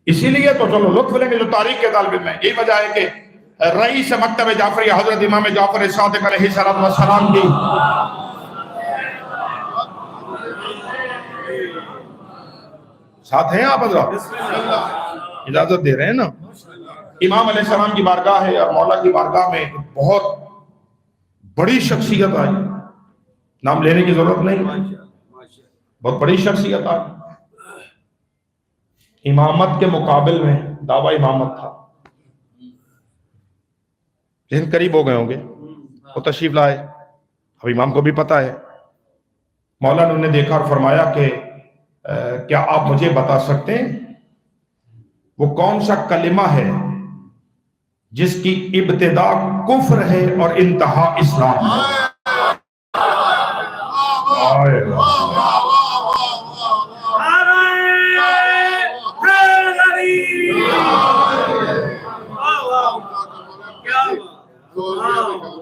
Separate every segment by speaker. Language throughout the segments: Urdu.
Speaker 1: اسی لیے تو چلو لطف لیں گے جو تاریخ کے طالب علم ہیں. یہی وجہ ہے کہ رئیس مکتب جعفری حضرت امام جعفر صادق علیہ السلام کی ساتھ ہیں آپ حضرات؟ اجازت دے رہے ہیں نا؟ امام علیہ السلام کی بارگاہ ہے اور مولا کی بارگاہ میں بہت بڑی شخصیت آئی. نام لینے کی ضرورت نہیں، بہت بڑی شخصیت آئی. امامت کے مقابل میں دعویٰ امامت تھا. لیکن قریب ہو گئے ہوں گے، وہ تشریف لائے. اب امام کو بھی پتہ ہے. مولا نے انہیں دیکھا اور فرمایا کہ کیا آپ مجھے بتا سکتے ہیں وہ کون سا کلمہ ہے جس کی ابتدا کفر ہے اور انتہا اسلام ہے؟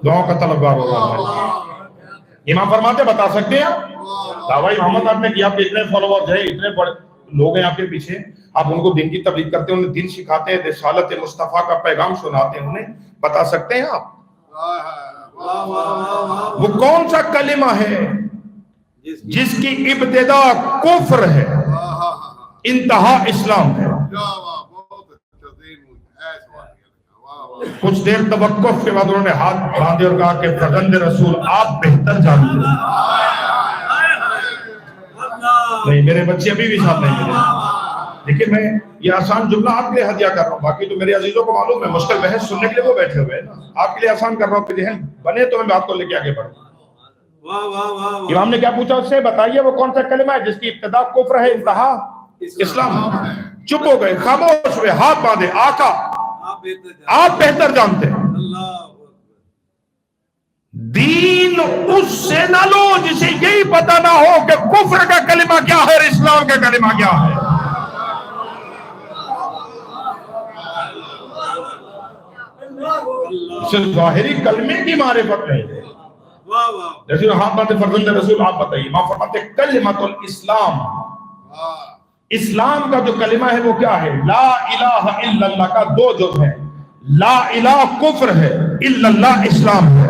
Speaker 1: دعاؤں کا طلبگار ہو رہا ہے. امام فرماتے بتا سکتے ہیں دعویٰ امامت آپ نے کیا، آپ کے اتنے فالوورز ہیں، اتنے بڑے لوگ ہیں آپ کے پیچھے، آپ ان کو دین کی تبلیغ کرتے ہیں، انہیں دین سکھاتے ہیں، رسالت مصطفیٰ کا پیغام سناتے ہیں، انہیں بتا سکتے ہیں آپ وہ کون سا کلمہ ہے جس کی ابتدا کفر ہے انتہا اسلام ہے؟ کچھ دیر توقف کے بعد انہوں نے ہاتھ باندھے اور کہا کہ فرزند رسول آپ بہتر جانتے ہیں. نہیں، میرے بچے ابھی بھی ساتھ نہیں ملے. لیکن میں یہ آسان جملہ آپ کے لیے ہدیہ کر رہا ہوں، باقی تو میرے عزیزوں کو معلوم ہے مشکل بحث سننے کے لیے وہ بیٹھے ہوئے ہیں نا. آپ کے لیے آسان کر رہا ہوں کہ ذہن بنے تو میں بات کو لے کے آگے بڑھوں. امام نے کیا پوچھا اس سے؟ بتائیے وہ کون سا کلمہ ہے جس کی ابتدا کفر ہے انتہا اسلام ہے. چپ ہو گئے، خاموش ہوئے، ہاتھ باندھے. آقا آپ بہتر جانتے ہیں. دین اس سے نہ لو جسے یہی پتہ نہ ہو کہ کفر کا کلمہ کیا ہے اور اسلام کا کلمہ کیا ہے. صرف ظاہری کلمے کی معرفت نہیں ہے. جیسے ہاں بات فرزند رسول آپ بتائیے. ماں فرماتے کلمۃ الاسلام، اسلام کا جو کلمہ ہے وہ کیا ہے؟ لا الہ الا اللہ کا دو جز ہے. لا الہ کفر ہے، الا اللہ اسلام ہے.